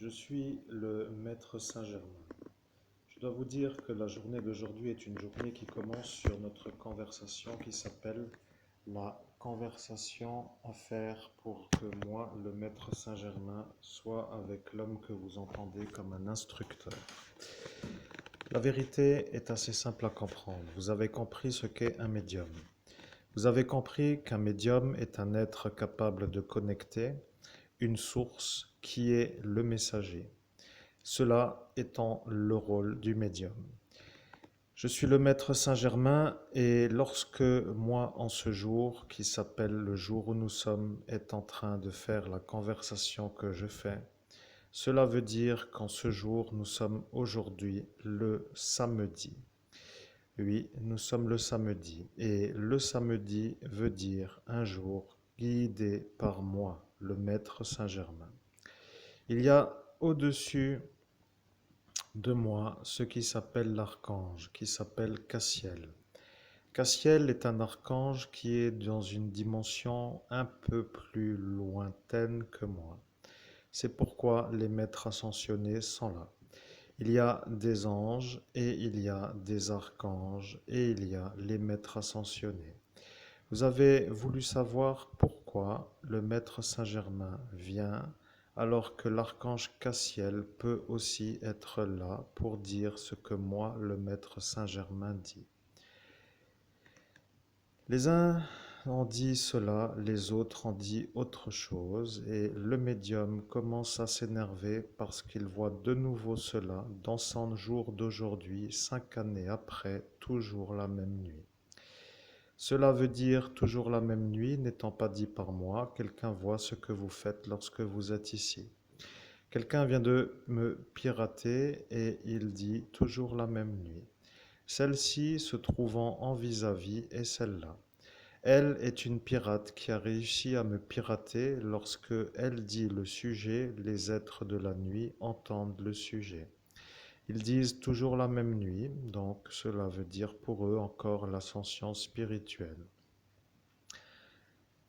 Je suis le maître Saint-Germain. Je dois vous dire que la journée d'aujourd'hui est une journée qui commence sur notre conversation qui s'appelle la conversation à faire pour que moi, le maître Saint-Germain, soit avec l'homme que vous entendez comme un instructeur. La vérité est assez simple à comprendre. Vous avez compris ce qu'est un médium. Vous avez compris qu'un médium est un être capable de connecter une source qui est le messager. Cela étant le rôle du médium. Je suis le maître Saint-Germain et lorsque moi, en ce jour, qui s'appelle le jour où nous sommes, est en train de faire la conversation que je fais, cela veut dire qu'en ce jour, nous sommes aujourd'hui le samedi. Oui, nous sommes le samedi et le samedi veut dire un jour guidé par moi, le maître Saint-Germain. Il y a au-dessus de moi ce qui s'appelle l'archange, qui s'appelle Cassiel. Cassiel est un archange qui est dans une dimension un peu plus lointaine que moi. C'est pourquoi les maîtres ascensionnés sont là. Il y a des anges et il y a des archanges et il y a les maîtres ascensionnés. Vous avez voulu savoir pourquoi le maître Saint-Germain vient alors que l'archange Cassiel peut aussi être là pour dire ce que moi, le maître Saint-Germain, dit. Les uns ont dit cela, les autres ont dit autre chose, et le médium commence à s'énerver parce qu'il voit de nouveau cela dans son jour d'aujourd'hui, 5 années après, toujours la même nuit. Cela veut dire toujours la même nuit, n'étant pas dit par moi, quelqu'un voit ce que vous faites lorsque vous êtes ici. Quelqu'un vient de me pirater et il dit toujours la même nuit. Celle-ci se trouvant en vis-à-vis est celle-là. Elle est une pirate qui a réussi à me pirater lorsque elle dit le sujet, les êtres de la nuit entendent le sujet. Ils disent toujours la même nuit, donc cela veut dire pour eux encore l'ascension spirituelle.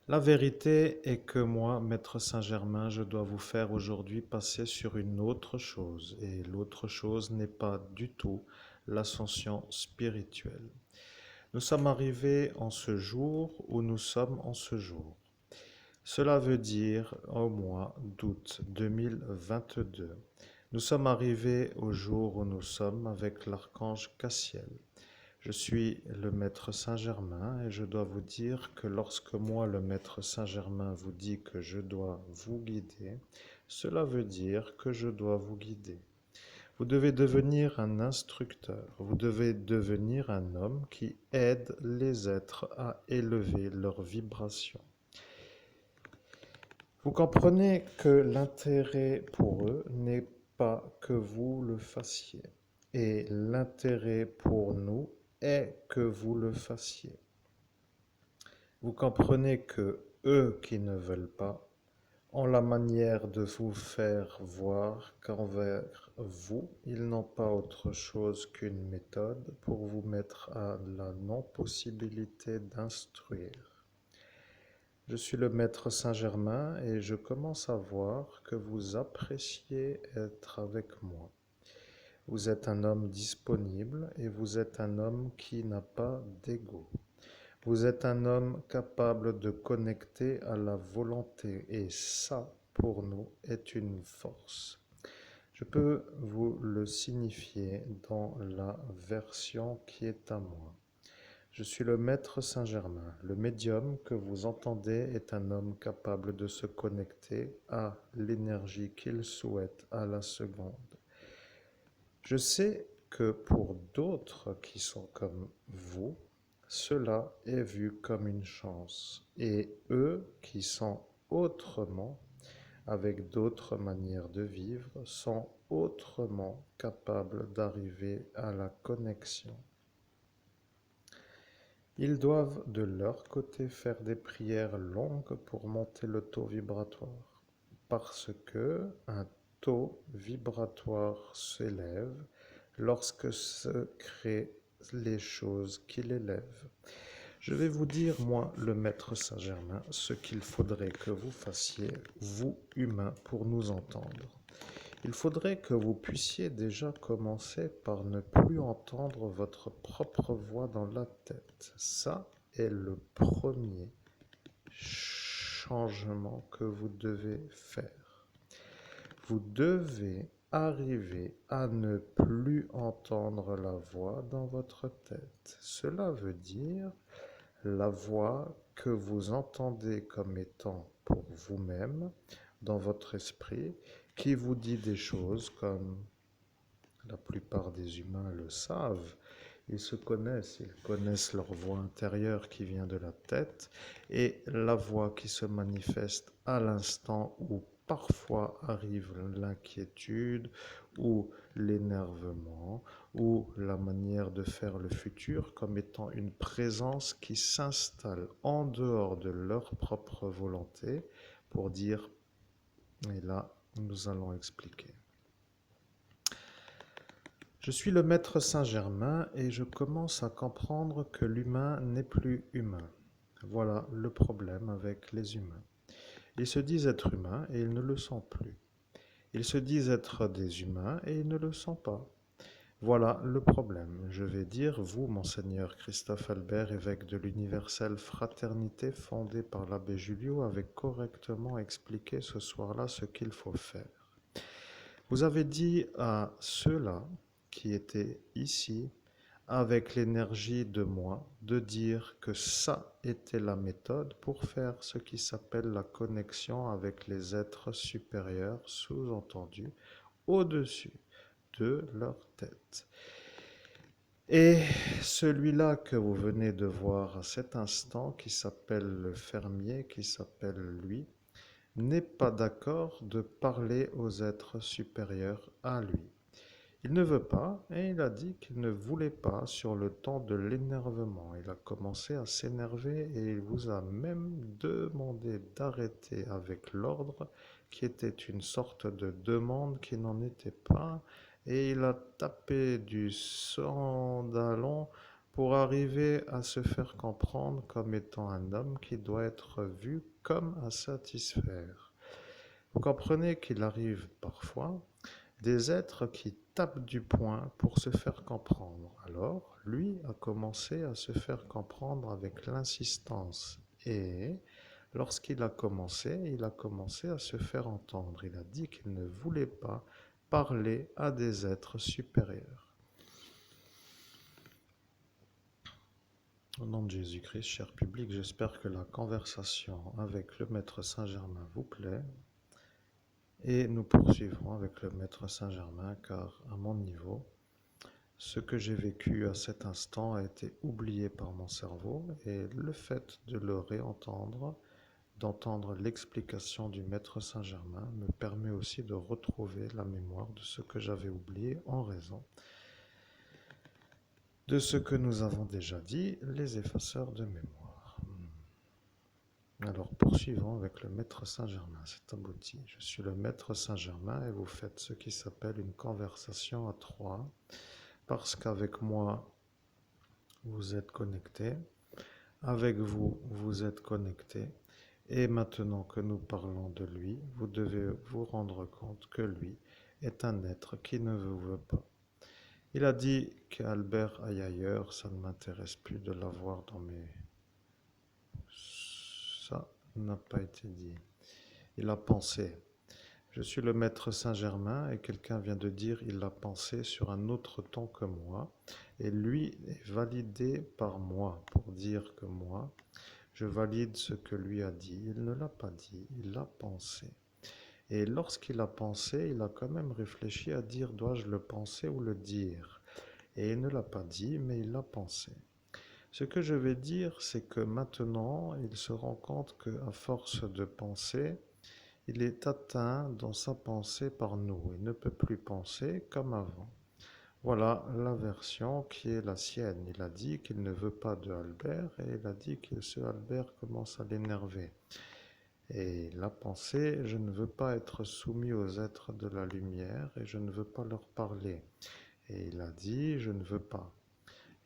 La vérité est que moi, maître Saint-Germain, je dois vous faire aujourd'hui passer sur une autre chose, et l'autre chose n'est pas du tout l'ascension spirituelle. Nous sommes arrivés en ce jour où nous sommes en ce jour. Cela veut dire au mois d'août 2022. Nous sommes arrivés au jour où nous sommes avec l'archange Cassiel. Je suis le maître Saint-Germain et je dois vous dire que lorsque moi, le maître Saint-Germain, vous dit que je dois vous guider, cela veut dire que je dois vous guider. Vous devez devenir un instructeur, vous devez devenir un homme qui aide les êtres à élever leur vibration. Vous comprenez que l'intérêt pour eux n'est pas que vous le fassiez. Et l'intérêt pour nous est que vous le fassiez. Vous comprenez que eux qui ne veulent pas ont la manière de vous faire voir qu'envers vous, ils n'ont pas autre chose qu'une méthode pour vous mettre à la non-possibilité d'instruire. Je suis le maître Saint-Germain et je commence à voir que vous appréciez être avec moi. Vous êtes un homme disponible et vous êtes un homme qui n'a pas d'ego. Vous êtes un homme capable de connecter à la volonté et ça, pour nous, est une force. Je peux vous le signifier dans la version qui est à moi. Je suis le maître Saint-Germain. Le médium que vous entendez est un homme capable de se connecter à l'énergie qu'il souhaite à la seconde. Je sais que pour d'autres qui sont comme vous, cela est vu comme une chance. Et eux qui sont autrement, avec d'autres manières de vivre, sont autrement capables d'arriver à la connexion. Ils doivent de leur côté faire des prières longues pour monter le taux vibratoire, parce que un taux vibratoire s'élève lorsque se créent les choses qui l'élèvent. Je vais vous dire, moi, le maître Saint-Germain, ce qu'il faudrait que vous fassiez, vous, humains, pour nous entendre. Il faudrait que vous puissiez déjà commencer par ne plus entendre votre propre voix dans la tête. Ça est le premier changement que vous devez faire. Vous devez arriver à ne plus entendre la voix dans votre tête. Cela veut dire la voix que vous entendez comme étant pour vous-même dans votre esprit, qui vous dit des choses comme la plupart des humains le savent. Ils connaissent leur voix intérieure qui vient de la tête et la voix qui se manifeste à l'instant où parfois arrive l'inquiétude ou l'énervement ou la manière de faire le futur comme étant une présence qui s'installe en dehors de leur propre volonté pour dire, et là nous allons expliquer. Je suis le maître Saint-Germain et je commence à comprendre que l'humain n'est plus humain. Voilà le problème avec les humains. Ils se disent être humains et ils ne le sont plus. Ils se disent être des humains et ils ne le sont pas. Voilà le problème. Je vais dire, vous, Monseigneur Christophe Albert, évêque de l'universelle fraternité fondée par l'abbé Julio, avez correctement expliqué ce soir-là ce qu'il faut faire. Vous avez dit à ceux-là qui étaient ici, avec l'énergie de moi, de dire que ça était la méthode pour faire ce qui s'appelle la connexion avec les êtres supérieurs, sous-entendu, au-dessus de leur tête. Et celui-là que vous venez de voir à cet instant, qui s'appelle le fermier, qui s'appelle lui, n'est pas d'accord de parler aux êtres supérieurs à lui. Il ne veut pas, et il a dit qu'il ne voulait pas sur le temps de l'énervement. Il a commencé à s'énerver et il vous a même demandé d'arrêter avec l'ordre, qui était une sorte de demande qui n'en était pas, et il a tapé du sandalon pour arriver à se faire comprendre comme étant un homme qui doit être vu comme à satisfaire. Vous comprenez qu'il arrive parfois des êtres qui tapent du poing pour se faire comprendre. Alors, lui a commencé à se faire comprendre avec l'insistance. Et lorsqu'il a commencé, il a commencé à se faire entendre. Il a dit qu'il ne voulait pas parler à des êtres supérieurs. Au nom de Jésus-Christ, cher public, j'espère que la conversation avec le Maître Saint-Germain vous plaît. Et nous poursuivrons avec le Maître Saint-Germain, car à mon niveau, ce que j'ai vécu à cet instant a été oublié par mon cerveau et le fait de le réentendre, d'entendre l'explication du Maître Saint-Germain me permet aussi de retrouver la mémoire de ce que j'avais oublié en raison de ce que nous avons déjà dit, les effaceurs de mémoire. Alors poursuivons avec le Maître Saint-Germain, c'est abouti. Je suis le Maître Saint-Germain et vous faites ce qui s'appelle une conversation à trois, parce qu'avec moi, vous êtes connectés, avec vous, vous êtes connectés, et maintenant que nous parlons de lui, vous devez vous rendre compte que lui est un être qui ne vous veut pas. Il a dit qu'Albert aille ailleurs, ça ne m'intéresse plus de l'avoir dans mes... Ça n'a pas été dit. Il a pensé. Je suis le maître Saint-Germain et quelqu'un vient de dire il a pensé sur un autre ton que moi. Et lui est validé par moi pour dire que moi, je valide ce que lui a dit. Il ne l'a pas dit, il l'a pensé. Et lorsqu'il a pensé, il a quand même réfléchi à dire dois-je le penser ou le dire. Et il ne l'a pas dit, mais il l'a pensé. Ce que je vais dire, c'est que maintenant, il se rend compte qu'à force de penser, il est atteint dans sa pensée par nous. Il ne peut plus penser comme avant. Voilà la version qui est la sienne. Il a dit qu'il ne veut pas de Albert et il a dit que ce Albert commence à l'énerver. Et la pensée, je ne veux pas être soumis aux êtres de la lumière et je ne veux pas leur parler. Et il a dit, je ne veux pas.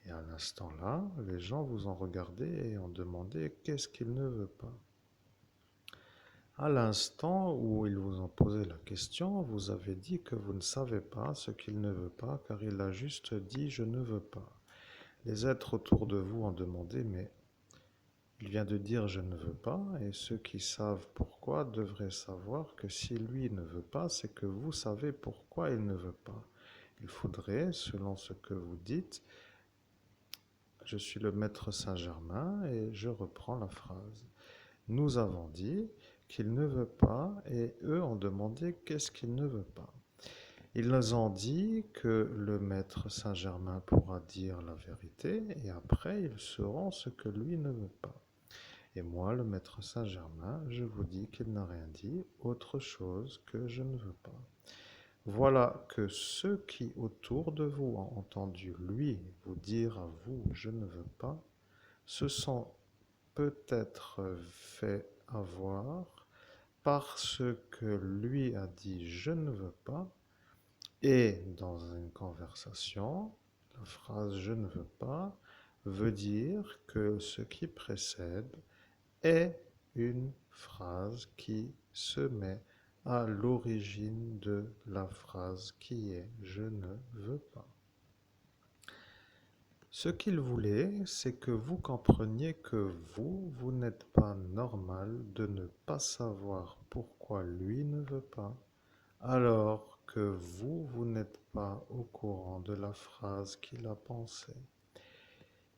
Et à l'instant là, les gens vous ont regardé et ont demandé qu'est-ce qu'il ne veut pas. À l'instant où ils vous ont posé la question, vous avez dit que vous ne savez pas ce qu'il ne veut pas, car il a juste dit je ne veux pas. Les êtres autour de vous ont demandé, mais il vient de dire je ne veux pas, et ceux qui savent pourquoi devraient savoir que si lui ne veut pas, c'est que vous savez pourquoi il ne veut pas. Il faudrait, selon ce que vous dites, je suis le maître Saint-Germain et je reprends la phrase. Nous avons dit qu'il ne veut pas et eux ont demandé qu'est-ce qu'il ne veut pas. Ils nous ont dit que le maître Saint-Germain pourra dire la vérité et après ils sauront ce que lui ne veut pas. Et moi, le maître Saint-Germain, je vous dis qu'il n'a rien dit autre chose que je ne veux pas. Voilà que ceux qui autour de vous ont entendu lui vous dire à vous je ne veux pas, se sont peut-être fait avoir parce que lui a dit je ne veux pas et dans une conversation, la phrase je ne veux pas veut dire que ce qui précède est une phrase qui se met à l'origine de la phrase qui est je ne veux pas. Ce qu'il voulait, c'est que vous compreniez que vous n'êtes pas normal de ne pas savoir pourquoi lui ne veut pas, alors que vous n'êtes pas au courant de la phrase qu'il a pensée.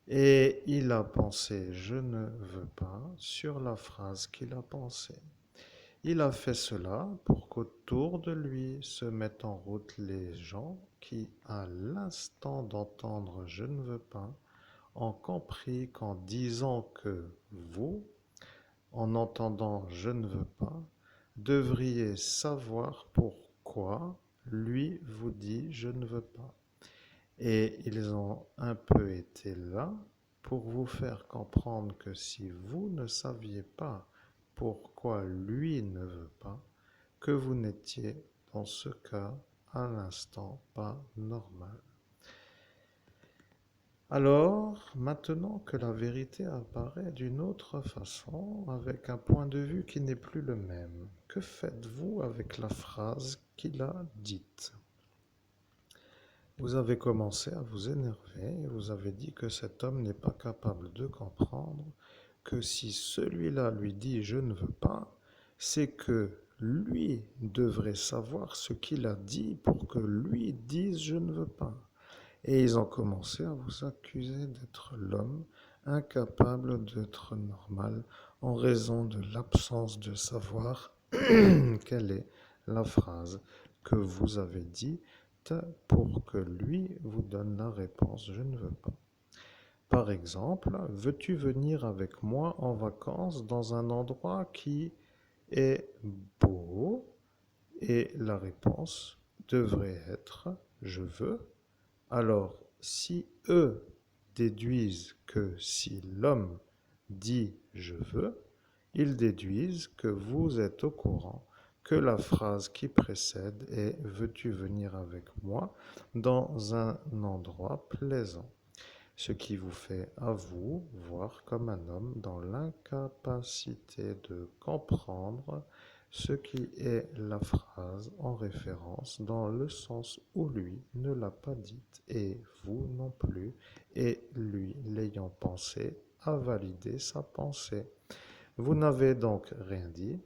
Et il a pensé je ne veux pas sur la phrase qu'il a pensée. Il a fait cela pour qu'autour de lui se mettent en route les gens qui, à l'instant d'entendre je ne veux pas, ont compris qu'en disant que vous, en entendant je ne veux pas, devriez savoir pourquoi lui vous dit je ne veux pas. Et ils ont un peu été là pour vous faire comprendre que si vous ne saviez pas pourquoi lui ne veut pas, que vous n'étiez dans ce cas à l'instant pas normal. Alors, maintenant que la vérité apparaît d'une autre façon, avec un point de vue qui n'est plus le même, que faites-vous avec la phrase qu'il a dite? Vous avez commencé à vous énerver et vous avez dit que cet homme n'est pas capable de comprendre que si celui-là lui dit je ne veux pas, c'est que lui devrait savoir ce qu'il a dit pour que lui dise je ne veux pas. Et ils ont commencé à vous accuser d'être l'homme incapable d'être normal en raison de l'absence de savoir quelle est la phrase que vous avez dite pour que lui vous donne la réponse je ne veux pas. Par exemple, veux-tu venir avec moi en vacances dans un endroit qui est beau? Et la réponse devrait être je veux. Alors, si eux déduisent que si l'homme dit je veux, ils déduisent que vous êtes au courant que la phrase qui précède est veux-tu venir avec moi dans un endroit plaisant, ce qui vous fait à vous voir comme un homme dans l'incapacité de comprendre ce qui est la phrase en référence dans le sens où lui ne l'a pas dite et vous non plus, et lui l'ayant pensé a validé sa pensée. Vous n'avez donc rien dit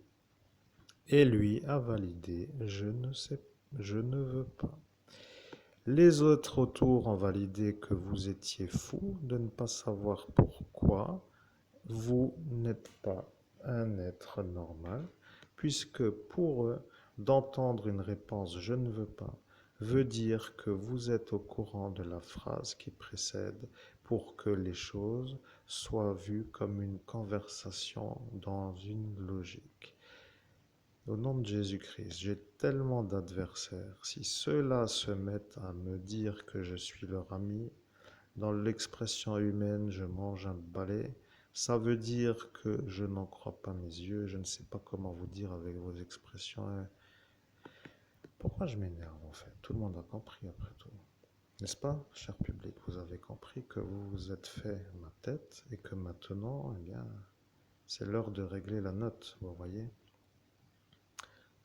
et lui a validé je ne sais, je ne veux pas. Les autres autour ont validé que vous étiez fou de ne pas savoir pourquoi vous n'êtes pas un être normal, puisque pour eux, d'entendre une réponse je ne veux pas veut dire que vous êtes au courant de la phrase qui précède pour que les choses soient vues comme une conversation dans une logique. Au nom de Jésus-Christ, j'ai tellement d'adversaires. Si ceux-là se mettent à me dire que je suis leur ami, dans l'expression humaine, je mange un balai, ça veut dire que je n'en crois pas mes yeux, je ne sais pas comment vous dire avec vos expressions. Pourquoi je m'énerve en fait? Tout le monde a compris après tout. N'est-ce pas, cher public? Vous avez compris que vous vous êtes fait ma tête et que maintenant, eh bien, c'est l'heure de régler la note, vous voyez?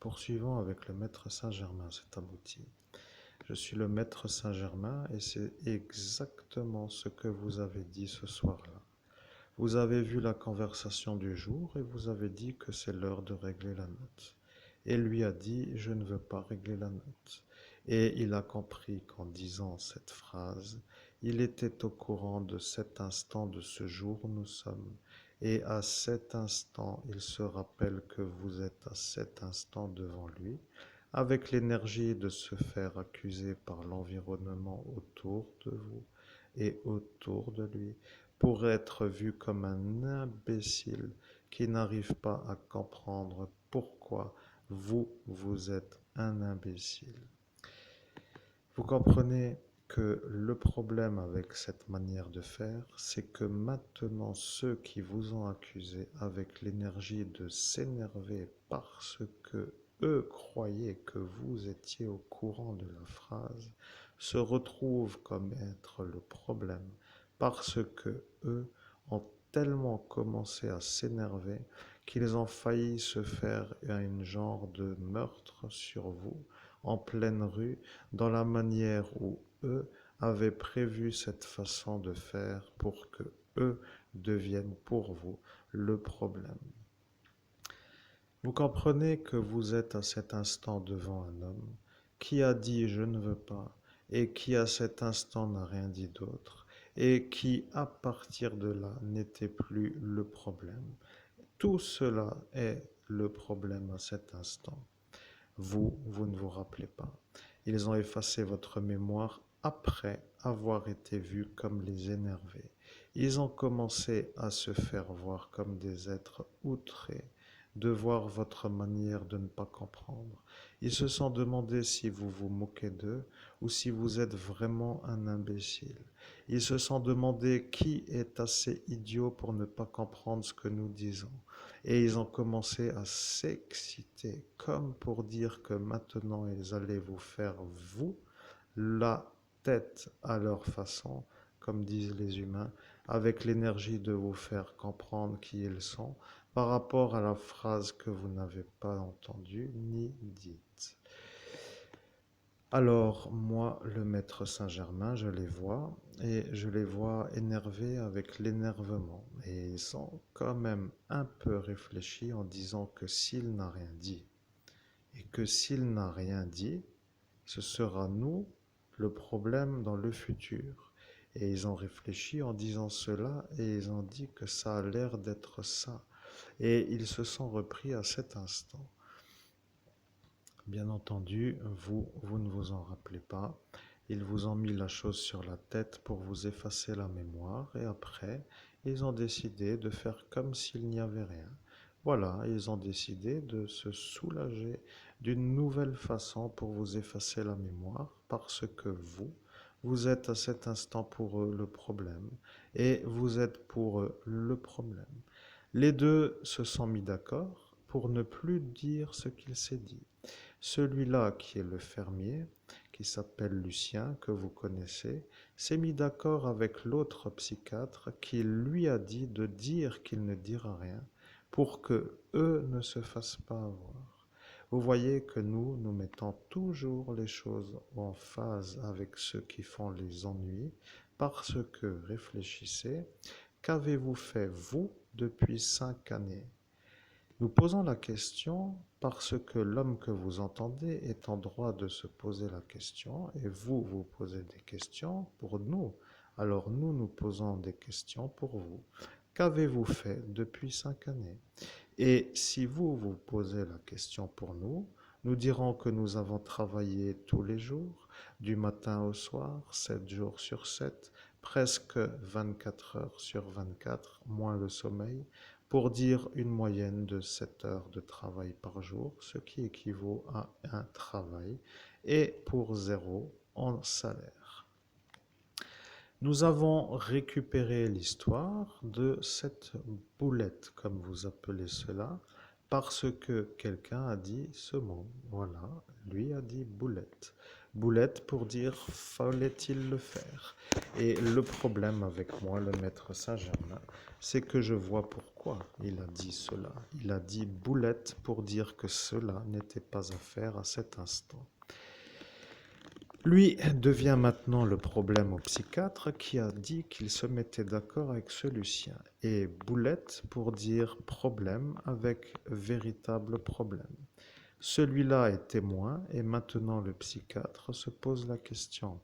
Poursuivons avec le maître Saint-Germain, c'est abouti. Je suis le maître Saint-Germain et c'est exactement ce que vous avez dit ce soir-là. Vous avez vu la conversation du jour et vous avez dit que c'est l'heure de régler la note. Et lui a dit, je ne veux pas régler la note. Et il a compris qu'en disant cette phrase, il était au courant de cet instant de ce jour où nous sommes. Et à cet instant, il se rappelle que vous êtes à cet instant devant lui, avec l'énergie de se faire accuser par l'environnement autour de vous et autour de lui, pour être vu comme un imbécile qui n'arrive pas à comprendre pourquoi vous êtes un imbécile. Vous comprenez que le problème avec cette manière de faire, c'est que maintenant ceux qui vous ont accusé avec l'énergie de s'énerver parce que eux croyaient que vous étiez au courant de la phrase, se retrouvent comme être le problème parce que eux ont tellement commencé à s'énerver qu'ils ont failli se faire un genre de meurtre sur vous en pleine rue dans la manière où eux avaient prévu cette façon de faire pour que eux deviennent pour vous le problème. Vous comprenez que vous êtes à cet instant devant un homme qui a dit je ne veux pas et qui à cet instant n'a rien dit d'autre et qui à partir de là n'était plus le problème. Tout cela est le problème à cet instant. Vous ne vous rappelez pas. Ils ont effacé votre mémoire après avoir été vus comme les énervés. Ils ont commencé à se faire voir comme des êtres outrés, de voir votre manière de ne pas comprendre. Ils se sont demandé si vous vous moquez d'eux ou si vous êtes vraiment un imbécile. Ils se sont demandé qui est assez idiot pour ne pas comprendre ce que nous disons. Et ils ont commencé à s'exciter, comme pour dire que maintenant ils allaient vous faire, vous, la tête à leur façon, comme disent les humains, avec l'énergie de vous faire comprendre qui ils sont, par rapport à la phrase que vous n'avez pas entendue ni dite. Alors, moi, le maître Saint-Germain, je les vois, et je les vois énervés avec l'énervement. Et ils sont quand même un peu réfléchis en disant que s'il n'a rien dit, et que s'il n'a rien dit, ce sera nous le problème dans le futur. Et ils ont réfléchi en disant cela, et ils ont dit que ça a l'air d'être ça. Et ils se sont repris à cet instant. Bien entendu, vous ne vous en rappelez pas. Ils vous ont mis la chose sur la tête pour vous effacer la mémoire et après, ils ont décidé de faire comme s'il n'y avait rien. Voilà, ils ont décidé de se soulager d'une nouvelle façon pour vous effacer la mémoire parce que vous êtes à cet instant pour eux le problème et vous êtes pour eux le problème. Les deux se sont mis d'accord pour ne plus dire ce qu'il s'est dit. Celui-là qui est le fermier, qui s'appelle Lucien, que vous connaissez, s'est mis d'accord avec l'autre psychiatre qui lui a dit de dire qu'il ne dira rien pour que eux ne se fassent pas avoir. Vous voyez que nous mettons toujours les choses en phase avec ceux qui font les ennuis parce que, réfléchissez, qu'avez-vous fait, vous, depuis 5 années? Nous posons la question parce que l'homme que vous entendez est en droit de se poser la question et vous posez des questions pour nous. Alors nous posons des questions pour vous. Qu'avez-vous fait depuis 5 années? Et si vous posez la question pour nous, nous dirons que nous avons travaillé tous les jours, du matin au soir, 7 jours sur 7, presque 24 heures sur 24, moins le sommeil, pour dire une moyenne de 7 heures de travail par jour, ce qui équivaut à un travail, et pour zéro en salaire. Nous avons récupéré l'histoire de cette boulette, comme vous appelez cela, Parce que quelqu'un a dit ce mot. Voilà, lui a dit boulette. Boulette pour dire fallait-il le faire. Et le problème avec moi, le maître Saint-Germain, c'est que je vois pourquoi il a dit cela. Il a dit boulette pour dire que cela n'était pas à faire à cet instant. Lui devient maintenant le problème au psychiatre qui a dit qu'il se mettait d'accord avec ce Lucien. Et boulette pour dire problème avec véritable problème. Celui-là est témoin et maintenant le psychiatre se pose la question.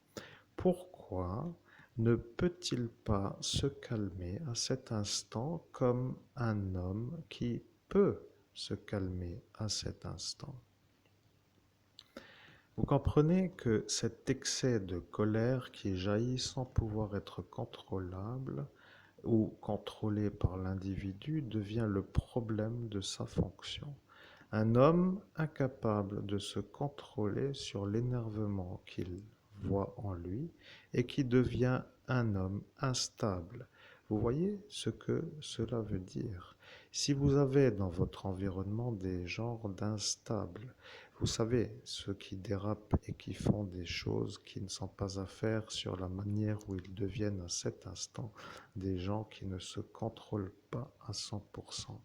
Pourquoi ne peut-il pas se calmer à cet instant comme un homme qui peut se calmer à cet instant? Vous comprenez que cet excès de colère qui jaillit sans pouvoir être contrôlable ou contrôlé par l'individu devient le problème de sa fonction. Un homme incapable de se contrôler sur l'énervement qu'il voit en lui et qui devient un homme instable. Vous voyez ce que cela veut dire? Si vous avez dans votre environnement des genres d'instables, vous savez, ceux qui dérapent et qui font des choses qui ne sont pas à faire sur la manière où ils deviennent à cet instant des gens qui ne se contrôlent pas à 100%.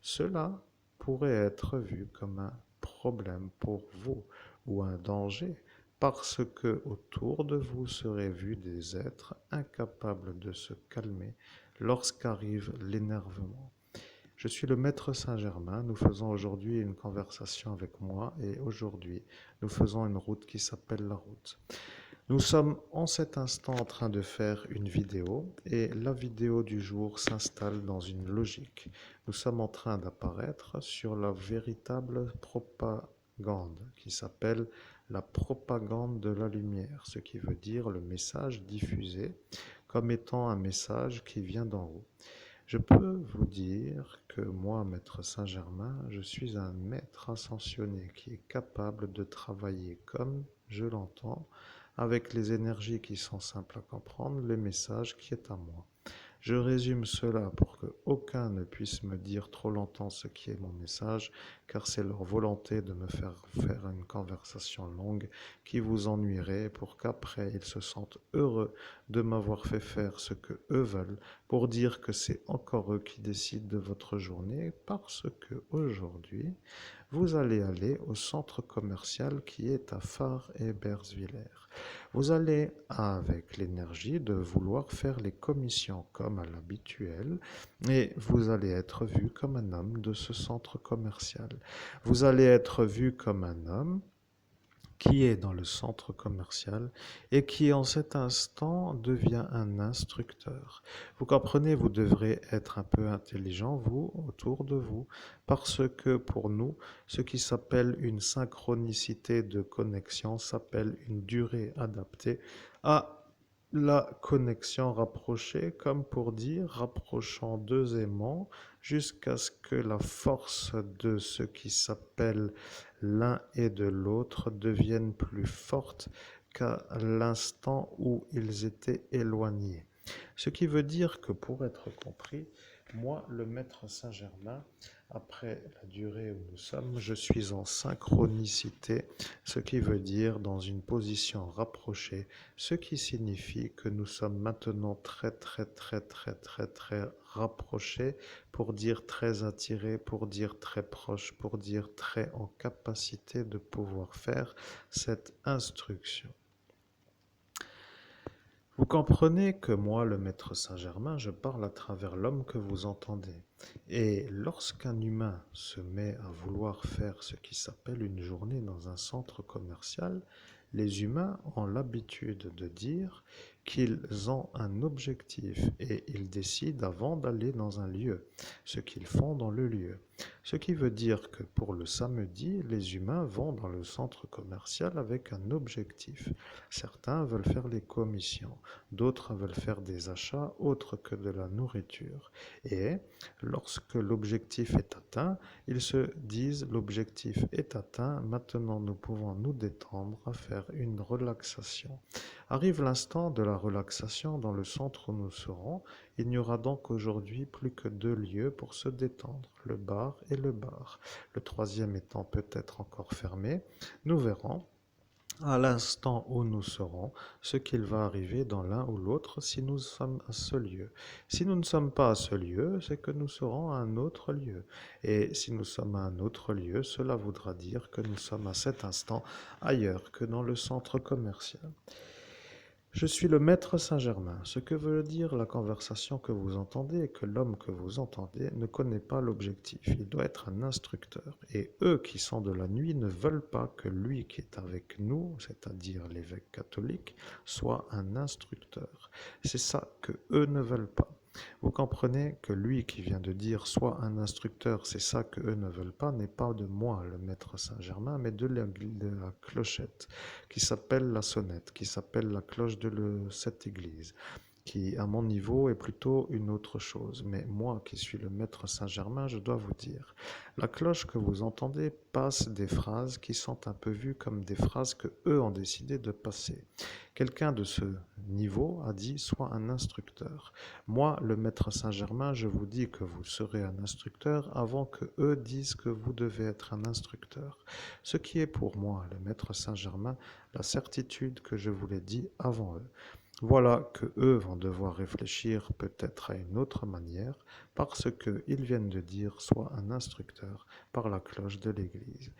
Cela pourrait être vu comme un problème pour vous ou un danger parce que autour de vous serez vus des êtres incapables de se calmer lorsqu'arrive l'énervement. Je suis le maître Saint-Germain, nous faisons aujourd'hui une conversation avec moi et aujourd'hui nous faisons une route qui s'appelle la route. Nous sommes en cet instant en train de faire une vidéo et la vidéo du jour s'installe dans une logique. Nous sommes en train d'apparaître sur la véritable propagande qui s'appelle la propagande de la lumière, ce qui veut dire le message diffusé comme étant un message qui vient d'en haut. Je peux vous dire que moi, maître Saint-Germain, je suis un maître ascensionné qui est capable de travailler comme je l'entends, avec les énergies qui sont simples à comprendre, le message qui est à moi. Je résume cela pour que aucun ne puisse me dire trop longtemps ce qui est mon message, car c'est leur volonté de me faire une conversation longue qui vous ennuierait pour qu'après ils se sentent heureux de m'avoir fait faire ce que eux veulent pour dire que c'est encore eux qui décident de votre journée parce que aujourd'hui vous allez aller au centre commercial qui est à Fars-Ebersviller. Vous allez, avec l'énergie, de vouloir faire les commissions comme à l'habituel et vous allez être vu comme un homme de ce centre commercial. Vous allez être vu comme un homme qui est dans le centre commercial et qui en cet instant devient un instructeur. Vous comprenez, vous devrez être un peu intelligent, vous, autour de vous, parce que pour nous, ce qui s'appelle une synchronicité de connexion s'appelle une durée adaptée à la connexion rapprochée, comme pour dire rapprochant deux aimants jusqu'à ce que la force de ce qui s'appelle l'un et de l'autre devienne plus forte qu'à l'instant où ils étaient éloignés. Ce qui veut dire que pour être compris, moi, le maître Saint-Germain, après la durée où nous sommes, je suis en synchronicité, ce qui veut dire dans une position rapprochée, ce qui signifie que nous sommes maintenant très rapprochés, pour dire très attirés, pour dire très proches, pour dire très en capacité de pouvoir faire cette instruction. Vous comprenez que moi, le maître Saint-Germain, je parle à travers l'homme que vous entendez. Et lorsqu'un humain se met à vouloir faire ce qui s'appelle une journée dans un centre commercial, les humains ont l'habitude de dire qu'ils ont un objectif et ils décident avant d'aller dans un lieu, ce qu'ils font dans le lieu. Ce qui veut dire que pour le samedi, les humains vont dans le centre commercial avec un objectif. Certains veulent faire les commissions, d'autres veulent faire des achats autres que de la nourriture. Et lorsque l'objectif est atteint, ils se disent l'objectif est atteint, maintenant nous pouvons nous détendre à faire une relaxation. Arrive l'instant de la la relaxation dans le centre où nous serons. Il n'y aura donc aujourd'hui plus que deux lieux pour se détendre, le bar et le bar. Le troisième étant peut-être encore fermé. Nous verrons à l'instant où nous serons, ce qu'il va arriver dans l'un ou l'autre si nous sommes à ce lieu. Si nous ne sommes pas à ce lieu, c'est que nous serons à un autre lieu. Et si nous sommes à un autre lieu, cela voudra dire que nous sommes à cet instant ailleurs que dans le centre commercial. Je suis le maître Saint-Germain. Ce que veut dire la conversation que vous entendez est que l'homme que vous entendez ne connaît pas l'objectif. Il doit être un instructeur. Et eux qui sont de la nuit ne veulent pas que lui qui est avec nous, c'est-à-dire l'évêque catholique, soit un instructeur. C'est ça que eux ne veulent pas. Vous comprenez que lui qui vient de dire soit un instructeur, c'est ça que eux ne veulent pas, n'est pas de moi, le maître Saint-Germain, mais de la clochette, qui s'appelle la sonnette, qui s'appelle la cloche de cette église, qui, à mon niveau, est plutôt une autre chose. Mais moi, qui suis le maître Saint-Germain, je dois vous dire, la cloche que vous entendez passe des phrases qui sont un peu vues comme des phrases que eux ont décidé de passer. Quelqu'un de ce niveau a dit sois un instructeur. Moi, le maître Saint-Germain, je vous dis que vous serez un instructeur avant que eux disent que vous devez être un instructeur. Ce qui est pour moi, le maître Saint-Germain, la certitude que je vous l'ai dit avant eux. Voilà que eux vont devoir réfléchir peut-être à une autre manière parce qu'ils viennent de dire sois un instructeur par la cloche de l'Église.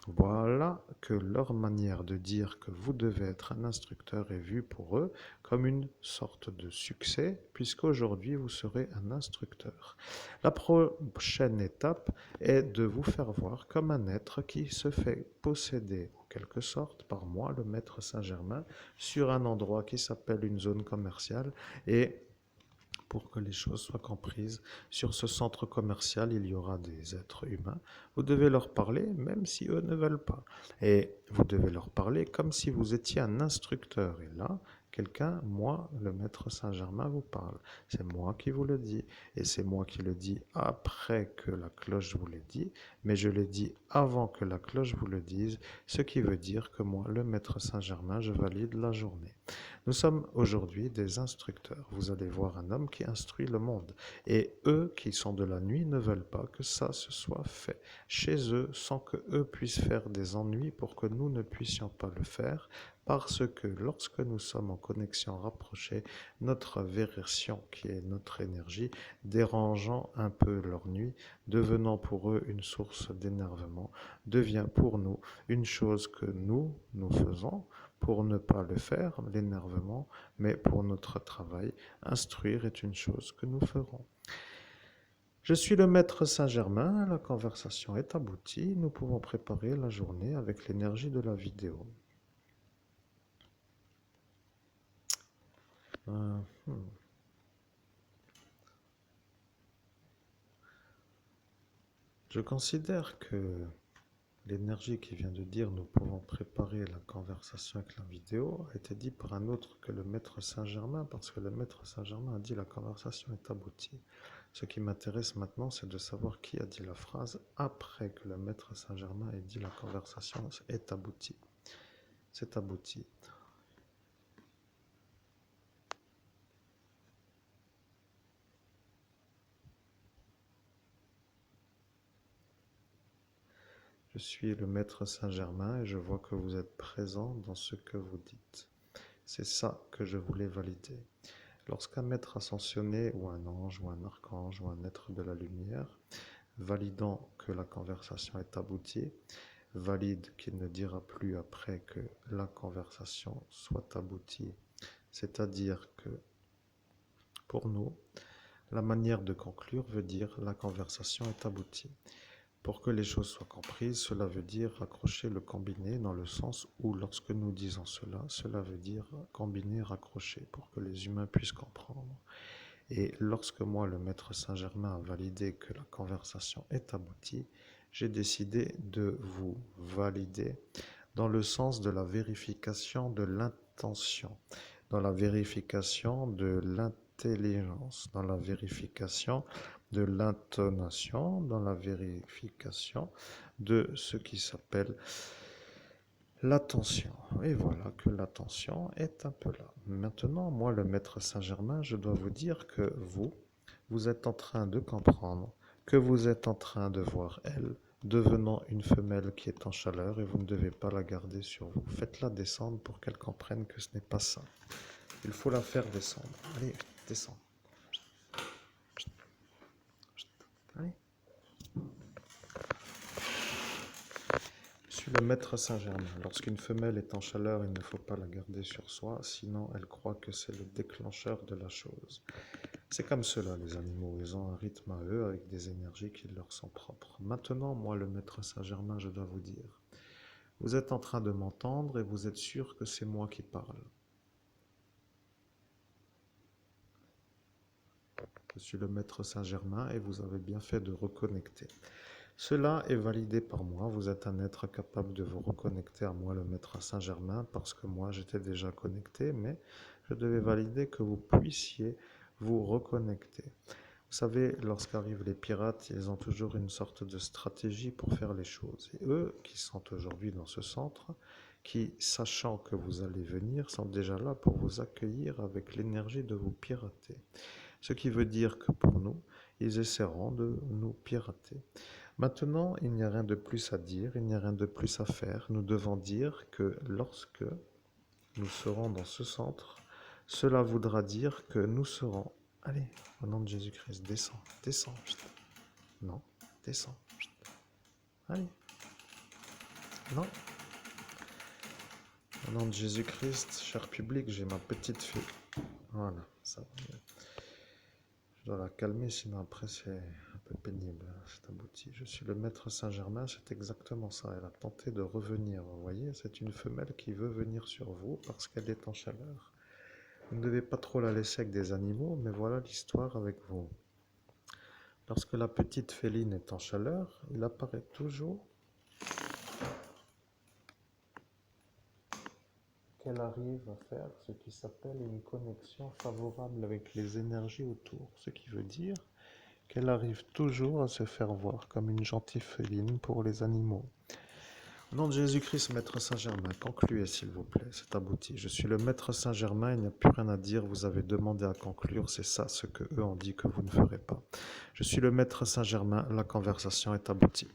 Voilà que leur manière de dire que vous devez être un instructeur est vue pour eux comme une sorte de succès, puisqu'aujourd'hui vous serez un instructeur. La prochaine étape est de vous faire voir comme un être qui se fait posséder en quelque sorte par moi, le maître Saint-Germain, sur un endroit qui s'appelle une zone commerciale et pour que les choses soient comprises. Sur ce centre commercial, il y aura des êtres humains. Vous devez leur parler même si eux ne veulent pas. Et vous devez leur parler comme si vous étiez un instructeur. Et là, quelqu'un, moi, le maître Saint-Germain, vous parle. C'est moi qui vous le dis. Et c'est moi qui le dis après que la cloche vous l'ait dit. Mais je l'ai dit avant que la cloche vous le dise. Ce qui veut dire que moi, le maître Saint-Germain, je valide la journée. Nous sommes aujourd'hui des instructeurs. Vous allez voir un homme qui instruit le monde. Et eux qui sont de la nuit ne veulent pas que ça se soit fait chez eux sans que eux puissent faire des ennuis pour que nous ne puissions pas le faire. Parce que lorsque nous sommes en connexion rapprochée, notre vibration, qui est notre énergie, dérangeant un peu leur nuit, devenant pour eux une source d'énervement, devient pour nous une chose que nous faisons pour ne pas le faire, l'énervement, mais pour notre travail. Instruire est une chose que nous ferons. Je suis le maître Saint-Germain, la conversation est aboutie, nous pouvons préparer la journée avec l'énergie de la vidéo. Euh, hmm. Je considère que l'énergie qui vient de dire nous pouvons préparer la conversation avec la vidéo a été dit par un autre que le maître Saint-Germain, parce que le maître Saint-Germain a dit la conversation est aboutie. Ce qui m'intéresse maintenant, c'est de savoir qui a dit la phrase après que le maître Saint-Germain ait dit la conversation est aboutie. C'est abouti. Je suis le maître Saint-Germain et je vois que vous êtes présent dans ce que vous dites. C'est ça que je voulais valider. Lorsqu'un maître ascensionné ou un ange ou un archange ou un être de la lumière, validant que la conversation est aboutie, valide qu'il ne dira plus après que la conversation soit aboutie. C'est-à-dire que pour nous, la manière de conclure veut dire la conversation est aboutie. Pour que les choses soient comprises, cela veut dire raccrocher le combiné dans le sens où lorsque nous disons cela, cela veut dire combiner, raccrocher pour que les humains puissent comprendre. Et lorsque moi, le maître Saint-Germain, a validé que la conversation est aboutie, j'ai décidé de vous valider dans le sens de la vérification de l'intention, dans la vérification de l'intelligence, dans la vérification de l'intonation, dans la vérification de ce qui s'appelle l'attention. Et voilà que l'attention est un peu là. Maintenant, moi, le maître Saint-Germain, je dois vous dire que vous êtes en train de comprendre, que vous êtes en train de voir elle, devenant une femelle qui est en chaleur et vous ne devez pas la garder sur vous. Faites-la descendre pour qu'elle comprenne que ce n'est pas ça. Il faut la faire descendre. Allez, descends. Allez. Je suis le maître Saint-Germain. Lorsqu'une femelle est en chaleur, il ne faut pas la garder sur soi, sinon elle croit que c'est le déclencheur de la chose. C'est comme cela, les animaux. Ils ont un rythme à eux avec des énergies qui leur sont propres. Maintenant, moi, le maître Saint-Germain, je dois vous dire, vous êtes en train de m'entendre et vous êtes sûr que c'est moi qui parle. Je suis le maître Saint-Germain et vous avez bien fait de reconnecter. Cela est validé par moi. Vous êtes un être capable de vous reconnecter à moi, le maître Saint-Germain, parce que moi, j'étais déjà connecté, mais je devais valider que vous puissiez vous reconnecter. Vous savez, lorsqu'arrivent les pirates, ils ont toujours une sorte de stratégie pour faire les choses. Et eux, qui sont aujourd'hui dans ce centre, qui, sachant que vous allez venir, sont déjà là pour vous accueillir avec l'énergie de vous pirater. Ce qui veut dire que pour nous, ils essaieront de nous pirater. Maintenant, il n'y a rien de plus à dire, il n'y a rien de plus à faire. Nous devons dire que lorsque nous serons dans ce centre, cela voudra dire que nous serons... Allez, au nom de Jésus-Christ, descends, descends. Non, descends. Allez, non. Au nom de Jésus-Christ, cher public, j'ai ma petite fille. Voilà, ça va mieux. Je dois la calmer, sinon après c'est un peu pénible, c'est abouti. Je suis le maître Saint-Germain, c'est exactement ça. Elle a tenté de revenir, vous voyez, c'est une femelle qui veut venir sur vous parce qu'elle est en chaleur. Vous ne devez pas trop la laisser avec des animaux, mais voilà l'histoire avec vous. Lorsque la petite féline est en chaleur, il apparaît toujours qu'elle arrive à faire ce qui s'appelle une connexion favorable avec les énergies autour. Ce qui veut dire qu'elle arrive toujours à se faire voir comme une gentille féline pour les animaux. Au nom de Jésus-Christ, Maître Saint-Germain, concluez s'il vous plaît, c'est abouti. Je suis le Maître Saint-Germain, il n'y a plus rien à dire, vous avez demandé à conclure, c'est ça ce que eux ont dit que vous ne ferez pas. Je suis le Maître Saint-Germain, la conversation est aboutie.